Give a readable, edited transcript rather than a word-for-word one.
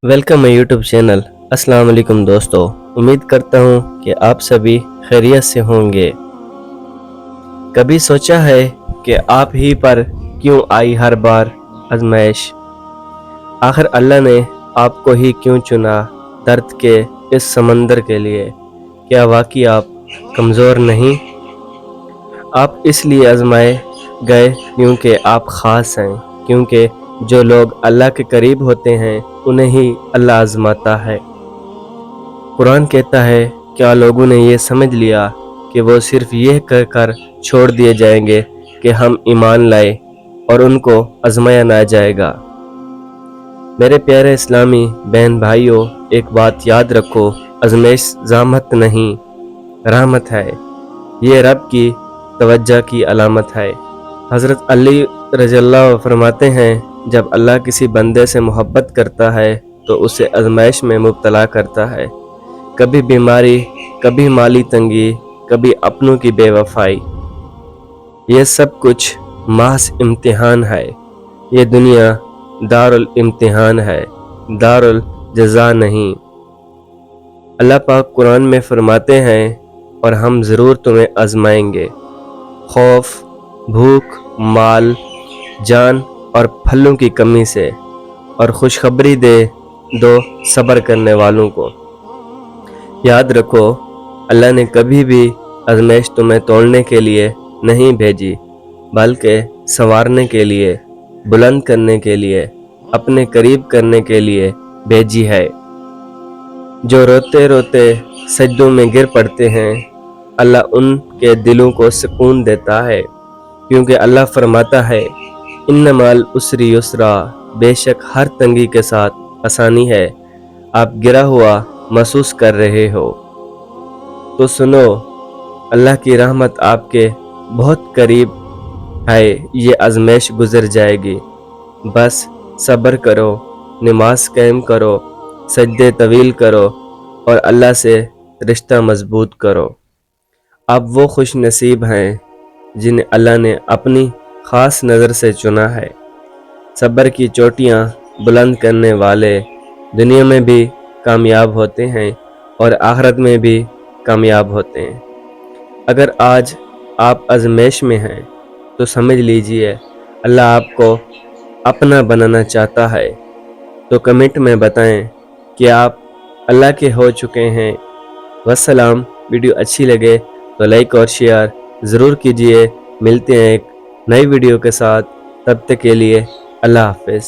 Welcome my YouTube channel. अस्सलाम वालेकुम दोस्तों, उम्मीद करता हूँ कि आप सभी खैरियत से होंगे। कभी सोचा है कि आप ही पर क्यों आई हर बार आजमाइश? आखिर अल्लाह ने आपको ही क्यों चुना दर्द के इस समंदर के लिए? क्या वाकई आप कमज़ोर नहीं? आप इसलिए आजमाए गए क्योंकि आप ख़ास हैं, क्योंकि जो लोग अल्लाह के करीब होते हैं उन्हें ही अल्लाह आजमाता है। कुरान कहता है, क्या लोगों ने ये समझ लिया कि वो सिर्फ ये कहकर छोड़ दिए जाएंगे कि हम ईमान लाए और उनको आजमाया ना जाएगा। मेरे प्यारे इस्लामी बहन भाइयों, एक बात याद रखो, आजमाइश ज़ामत नहीं, रहमत है। ये रब की तवज्जो की अलामत है। हज़रत अली रज़ियल्लाहु फरमाते हैं, जब अल्लाह किसी बंदे से मोहब्बत करता है तो उसे आजमाइश में मुब्तला करता है। कभी बीमारी, कभी माली तंगी, कभी अपनों की बेवफाई। ये सब कुछ महज इम्तिहान है। ये दुनिया दारुल इम्तिहान है, दारुल जज़ा नहीं। अल्लाह पाक कुरान में फरमाते हैं, और हम ज़रूर तुम्हें आजमाएंगे, खौफ, भूख, माल, जान और फलों की कमी से, और खुशखबरी दे दो सब्र करने वालों को। याद रखो, अल्लाह ने कभी भी आजमाइश तुम्हें तोड़ने के लिए नहीं भेजी, बल्कि संवारने के लिए, बुलंद करने के लिए, अपने करीब करने के लिए भेजी है। जो रोते रोते सजदों में गिर पड़ते हैं, अल्लाह उनके दिलों को सुकून देता है, क्योंकि अल्लाह फरमाता है, इन्नमाल उसरी युसरा, बेशक हर तंगी के साथ आसानी है। आप गिरा हुआ महसूस कर रहे हो तो सुनो, अल्लाह की रहमत आपके बहुत करीब है। ये आजमाइश गुजर जाएगी, बस सब्र करो, नमाज कायम करो, सजदे तवील करो और अल्लाह से रिश्ता मजबूत करो। आप वो खुश नसीब हैं जिन्हें अल्लाह ने अपनी ख़ास नज़र से चुना है। सब्र की चोटियाँ बुलंद करने वाले दुनिया में भी कामयाब होते हैं और आखिरत में भी कामयाब होते हैं। अगर आज आप आजमाइश में हैं तो समझ लीजिए अल्लाह आपको अपना बनाना चाहता है। तो कमेंट में बताएं कि आप अल्लाह के हो चुके हैं। वस्सलाम। वीडियो अच्छी लगे तो लाइक और शेयर ज़रूर कीजिए। मिलते हैं एक नई वीडियो के साथ, तब तक के लिए अल्लाह हाफ़िज़।